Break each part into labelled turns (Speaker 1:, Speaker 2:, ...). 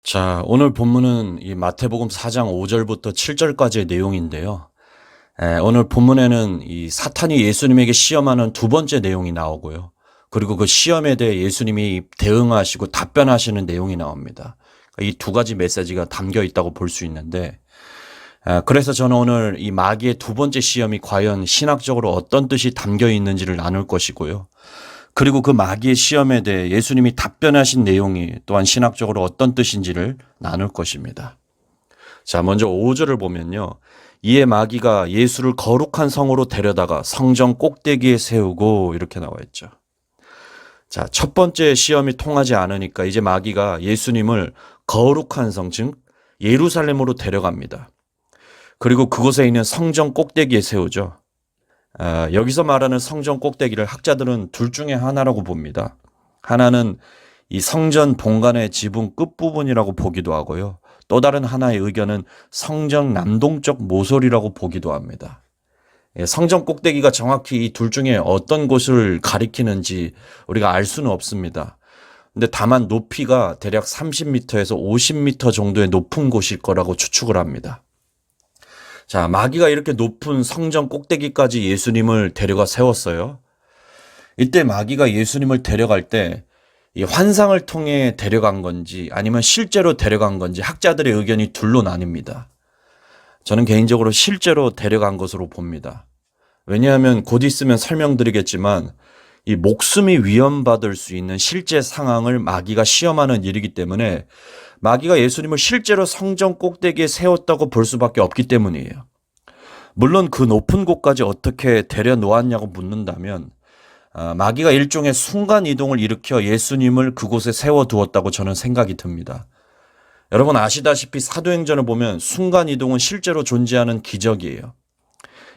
Speaker 1: 자, 오늘 본문은 이 마태복음 4장 5절부터 7절까지의 내용인데요. 오늘 본문에는 이 사탄이 예수님에게 시험하는 두 번째 내용이 나오고요. 그리고 그 시험에 대해 예수님이 대응하시고 답변하시는 내용이 나옵니다. 이 두 가지 메시지가 담겨 있다고 볼 수 있는데, 그래서 저는 오늘 이 마귀의 두 번째 시험이 과연 신학적으로 어떤 뜻이 담겨 있는지를 나눌 것이고요. 그리고 그 마귀의 시험에 대해 예수님이 답변하신 내용이 또한 신학적으로 어떤 뜻인지를 나눌 것입니다. 자, 먼저 5절을 보면요. 이에 마귀가 예수를 거룩한 성으로 데려다가 성전 꼭대기에 세우고 이렇게 나와 있죠. 자, 첫 번째 시험이 통하지 않으니까 이제 마귀가 예수님을 거룩한 성, 즉 예루살렘으로 데려갑니다. 그리고 그곳에 있는 성전 꼭대기에 세우죠. 여기서 말하는 성전 꼭대기를 학자들은 둘 중에 하나라고 봅니다. 하나는 이 성전 본관의 지붕 끝부분이라고 보기도 하고요. 또 다른 하나의 의견은 성전 남동쪽 모서리라고 보기도 합니다. 성전 꼭대기가 정확히 이 둘 중에 어떤 곳을 가리키는지 우리가 알 수는 없습니다. 근데 다만 높이가 대략 30m에서 50m 정도의 높은 곳일 거라고 추측을 합니다. 자, 마귀가 이렇게 높은 성전 꼭대기까지 예수님을 데려가 세웠어요. 이때 마귀가 예수님을 데려갈 때 이 환상을 통해 데려간 건지 아니면 실제로 데려간 건지 학자들의 의견이 둘로 나뉩니다. 저는 개인적으로 실제로 데려간 것으로 봅니다. 왜냐하면 곧 있으면 설명드리겠지만 이 목숨이 위험받을 수 있는 실제 상황을 마귀가 시험하는 일이기 때문에 마귀가 예수님을 실제로 성전 꼭대기에 세웠다고 볼 수밖에 없기 때문이에요. 물론 그 높은 곳까지 어떻게 데려놓았냐고 묻는다면 마귀가 일종의 순간 이동을 일으켜 예수님을 그곳에 세워두었다고 저는 생각이 듭니다. 여러분 아시다시피 사도행전을 보면 순간 이동은 실제로 존재하는 기적이에요.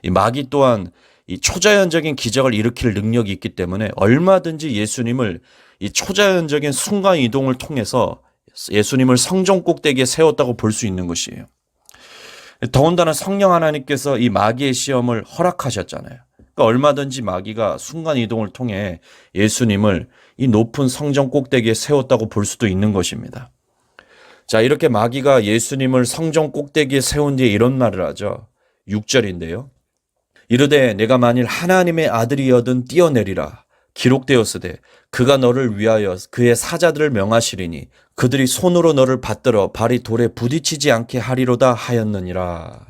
Speaker 1: 이 마귀 또한 이 초자연적인 기적을 일으킬 능력이 있기 때문에 얼마든지 예수님을 이 초자연적인 순간 이동을 통해서 예수님을 성전 꼭대기에 세웠다고 볼 수 있는 것이에요. 더군다나 성령 하나님께서 이 마귀의 시험을 허락하셨잖아요. 그러니까 얼마든지 마귀가 순간 이동을 통해 예수님을 이 높은 성전 꼭대기에 세웠다고 볼 수도 있는 것입니다. 자, 이렇게 마귀가 예수님을 성전 꼭대기에 세운 뒤에 이런 말을 하죠. 6절인데요. 이르되 내가 만일 하나님의 아들이여든 뛰어내리라. 기록되었으되 그가 너를 위하여 그의 사자들을 명하시리니 그들이 손으로 너를 받들어 발이 돌에 부딪히지 않게 하리로다 하였느니라.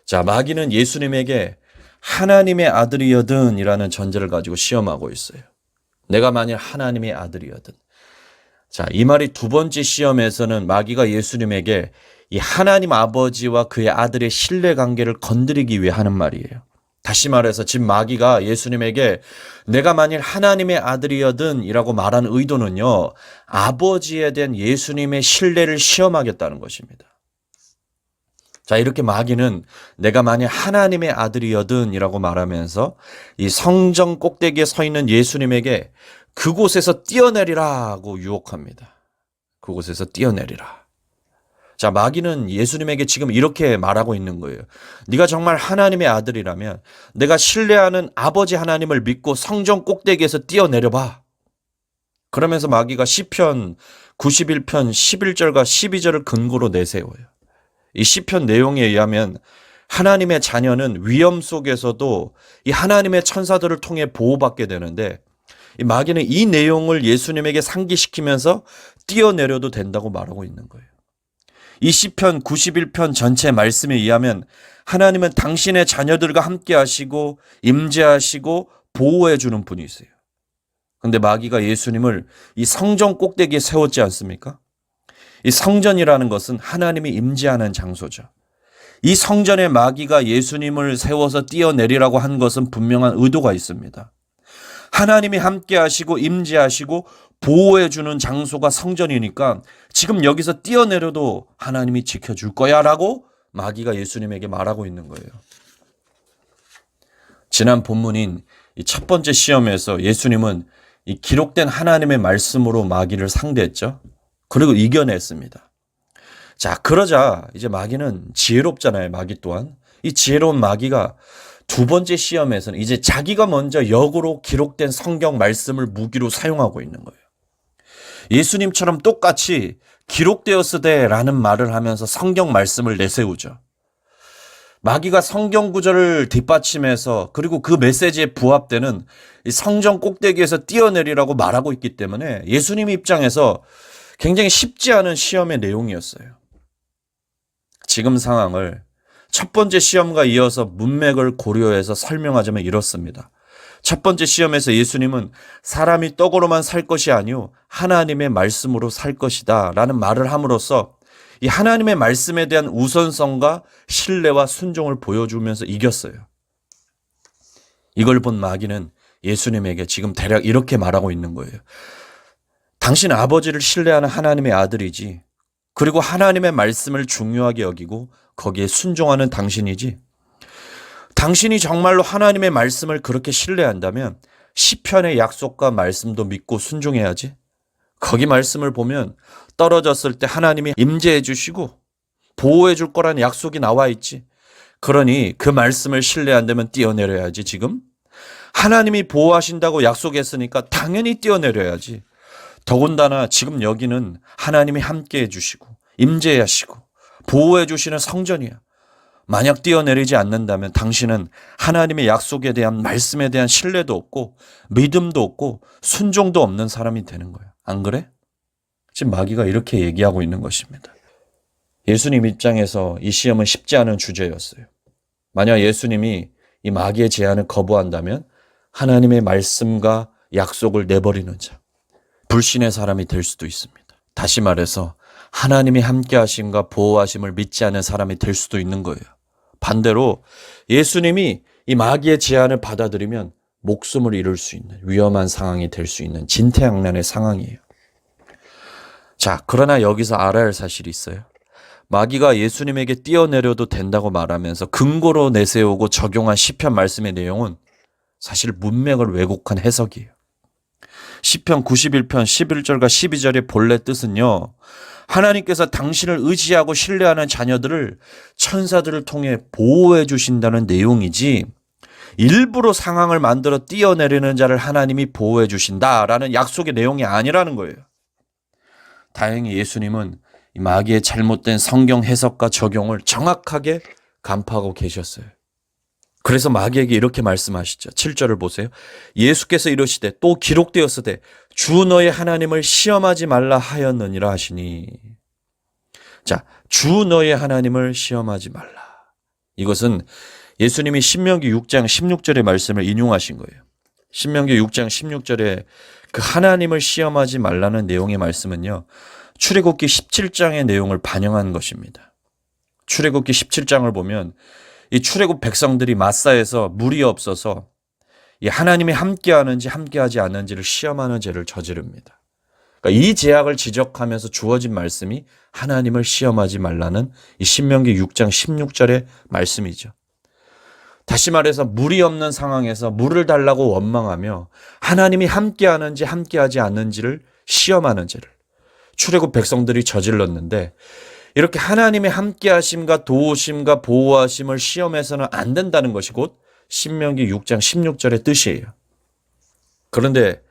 Speaker 1: 자, 마귀는 예수님에게 하나님의 아들이여든 이라는 전제를 가지고 시험하고 있어요. 내가 만일 하나님의 아들이여든. 자, 이 말이 두 번째 시험에서는 마귀가 예수님에게 이 하나님 아버지와 그의 아들의 신뢰관계를 건드리기 위해 하는 말이에요. 다시 말해서 지금 마귀가 예수님에게 내가 만일 하나님의 아들이여든 이라고 말한 의도는요, 아버지에 대한 예수님의 신뢰를 시험하겠다는 것입니다. 자, 이렇게 마귀는 내가 만일 하나님의 아들이여든 이라고 말하면서 이 성전 꼭대기에 서 있는 예수님에게 그곳에서 뛰어내리라고 유혹합니다. 그곳에서 뛰어내리라. 자, 마귀는 예수님에게 지금 이렇게 말하고 있는 거예요. 네가 정말 하나님의 아들이라면 내가 신뢰하는 아버지 하나님을 믿고 성전 꼭대기에서 뛰어내려봐. 그러면서 마귀가 시편 91편 11절과 12절을 근거로 내세워요. 이 시편 내용에 의하면 하나님의 자녀는 위험 속에서도 이 하나님의 천사들을 통해 보호받게 되는데 이 마귀는 이 내용을 예수님에게 상기시키면서 뛰어내려도 된다고 말하고 있는 거예요. 이 시편 91편 전체 말씀에 의하면 하나님은 당신의 자녀들과 함께 하시고 임재하시고 보호해 주는 분이세요. 그런데 마귀가 예수님을 이 성전 꼭대기에 세웠지 않습니까? 이 성전이라는 것은 하나님이 임재하는 장소죠. 이 성전에 마귀가 예수님을 세워서 뛰어내리라고 한 것은 분명한 의도가 있습니다. 하나님이 함께 하시고 임재하시고 보호해 주는 장소가 성전이니까 지금 여기서 뛰어내려도 하나님이 지켜줄 거야 라고 마귀가 예수님에게 말하고 있는 거예요. 지난 본문인 이 첫 번째 시험에서 예수님은 이 기록된 하나님의 말씀으로 마귀를 상대했죠. 그리고 이겨냈습니다. 자, 그러자 이제 마귀는 지혜롭잖아요. 마귀 또한. 이 지혜로운 마귀가 두 번째 시험에서는 이제 자기가 먼저 역으로 기록된 성경 말씀을 무기로 사용하고 있는 거예요. 예수님처럼 똑같이 기록되었으되라는 말을 하면서 성경 말씀을 내세우죠. 마귀가 성경 구절을 뒷받침해서 그리고 그 메시지에 부합되는 이 성전 꼭대기에서 뛰어내리라고 말하고 있기 때문에 예수님 입장에서 굉장히 쉽지 않은 시험의 내용이었어요. 지금 상황을 첫 번째 시험과 이어서 문맥을 고려해서 설명하자면 이렇습니다. 첫 번째 시험에서 예수님은 사람이 떡으로만 살 것이 아니요 하나님의 말씀으로 살 것이다 라는 말을 함으로써 이 하나님의 말씀에 대한 우선성과 신뢰와 순종을 보여주면서 이겼어요. 이걸 본 마귀는 예수님에게 지금 대략 이렇게 말하고 있는 거예요. 당신 아버지를 신뢰하는 하나님의 아들이지, 그리고 하나님의 말씀을 중요하게 여기고 거기에 순종하는 당신이지, 당신이 정말로 하나님의 말씀을 그렇게 신뢰한다면 시편의 약속과 말씀도 믿고 순종해야지. 거기 말씀을 보면 떨어졌을 때 하나님이 임재해 주시고 보호해 줄 거라는 약속이 나와 있지. 그러니 그 말씀을 신뢰한다면 뛰어내려야지. 지금 하나님이 보호하신다고 약속했으니까 당연히 뛰어내려야지. 더군다나 지금 여기는 하나님이 함께해 주시고 임재해 하시고 보호해 주시는 성전이야. 만약 뛰어내리지 않는다면 당신은 하나님의 약속에 대한 말씀에 대한 신뢰도 없고 믿음도 없고 순종도 없는 사람이 되는 거예요. 안 그래? 지금 마귀가 이렇게 얘기하고 있는 것입니다. 예수님 입장에서 이 시험은 쉽지 않은 주제였어요. 만약 예수님이 이 마귀의 제안을 거부한다면 하나님의 말씀과 약속을 내버리는 자, 불신의 사람이 될 수도 있습니다. 다시 말해서 하나님이 함께 하심과 보호하심을 믿지 않는 사람이 될 수도 있는 거예요. 반대로 예수님이 이 마귀의 제안을 받아들이면 목숨을 잃을 수 있는 위험한 상황이 될 수 있는 진퇴양난의 상황이에요. 자, 그러나 여기서 알아야 할 사실이 있어요. 마귀가 예수님에게 뛰어내려도 된다고 말하면서 근거로 내세우고 적용한 시편 말씀의 내용은 사실 문맥을 왜곡한 해석이에요. 시편 91편 11절과 12절의 본래 뜻은요, 하나님께서 당신을 의지하고 신뢰하는 자녀들을 천사들을 통해 보호해 주신다는 내용이지, 일부러 상황을 만들어 뛰어내리는 자를 하나님이 보호해 주신다라는 약속의 내용이 아니라는 거예요. 다행히 예수님은 이 마귀의 잘못된 성경 해석과 적용을 정확하게 간파하고 계셨어요. 그래서 마귀에게 이렇게 말씀하시죠. 7절을 보세요. 예수께서 이르시되 또 기록되었으되 주 너의 하나님을 시험하지 말라 하였느니라 하시니. 자, 주 너의 하나님을 시험하지 말라. 이것은 예수님이 신명기 6장 16절의 말씀을 인용하신 거예요. 신명기 6장 16절에 그 하나님을 시험하지 말라는 내용의 말씀은요, 출애굽기 17장의 내용을 반영한 것입니다. 출애굽기 17장을 보면 이 출애굽 백성들이 마사에서 물이 없어서 이 하나님이 함께하는지 함께하지 않는지를 시험하는 죄를 저지릅니다. 그러니까 이 죄악을 지적하면서 주어진 말씀이 하나님을 시험하지 말라는 이 신명기 6장 16절의 말씀이죠. 다시 말해서 물이 없는 상황에서 물을 달라고 원망하며 하나님이 함께하는지 함께하지 않는지를 시험하는 죄를 출애굽 백성들이 저질렀는데, 이렇게 하나님의 함께하심과 도우심과 보호하심을 시험해서는 안 된다는 것이 곧 신명기 6장 16절의 뜻이에요. 그런데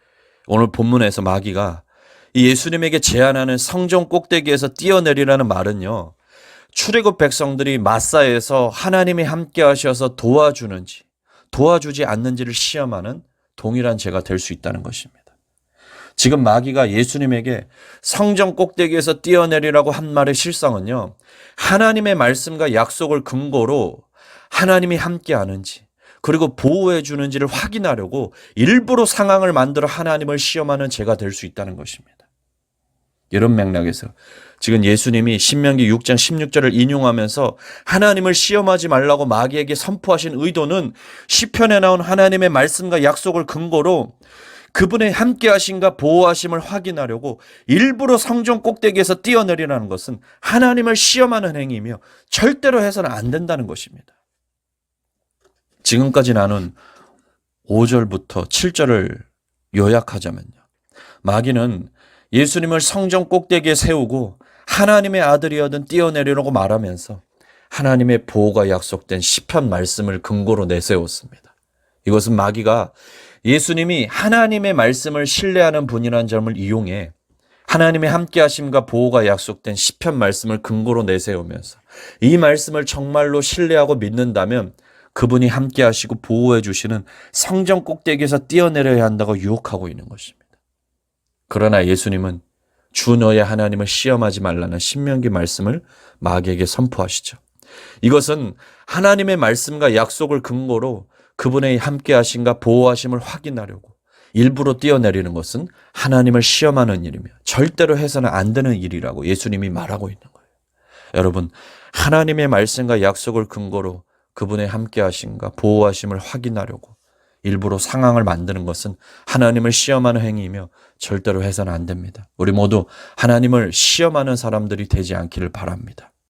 Speaker 1: 오늘 본문에서 마귀가 이 예수님에게 제안하는 성전 꼭대기에서 뛰어내리라는 말은요, 출애굽 백성들이 마사에서 하나님이 함께하셔서 도와주는지 도와주지 않는지를 시험하는 동일한 죄가 될 수 있다는 것입니다. 지금 마귀가 예수님에게 성전 꼭대기에서 뛰어내리라고 한 말의 실상은요, 하나님의 말씀과 약속을 근거로 하나님이 함께하는지 그리고 보호해 주는지를 확인하려고 일부러 상황을 만들어 하나님을 시험하는 죄가 될 수 있다는 것입니다. 이런 맥락에서 지금 예수님이 신명기 6장 16절을 인용하면서 하나님을 시험하지 말라고 마귀에게 선포하신 의도는 시편에 나온 하나님의 말씀과 약속을 근거로 그분의 함께하심과 보호하심을 확인하려고 일부러 성전 꼭대기에서 뛰어내리라는 것은 하나님을 시험하는 행위이며 절대로 해서는 안 된다는 것입니다. 지금까지 나눈 5절부터 7절을 요약하자면요, 마귀는 예수님을 성전 꼭대기에 세우고 하나님의 아들이어든 뛰어내리라고 말하면서 하나님의 보호가 약속된 시편 말씀을 근거로 내세웠습니다. 이것은 마귀가 예수님이 하나님의 말씀을 신뢰하는 분이라는 점을 이용해 하나님의 함께하심과 보호가 약속된 시편 말씀을 근거로 내세우면서 이 말씀을 정말로 신뢰하고 믿는다면 그분이 함께하시고 보호해 주시는 성전 꼭대기에서 뛰어내려야 한다고 유혹하고 있는 것입니다. 그러나 예수님은 주 너의 하나님을 시험하지 말라는 신명기 말씀을 마귀에게 선포하시죠. 이것은 하나님의 말씀과 약속을 근거로 그분의 함께하심과 보호하심을 확인하려고 일부러 뛰어내리는 것은 하나님을 시험하는 일이며 절대로 해서는 안 되는 일이라고 예수님이 말하고 있는 거예요. 여러분, 하나님의 말씀과 약속을 근거로 그분의 함께하심과 보호하심을 확인하려고 일부러 상황을 만드는 것은 하나님을 시험하는 행위이며 절대로 해서는 안 됩니다. 우리 모두 하나님을 시험하는 사람들이 되지 않기를 바랍니다.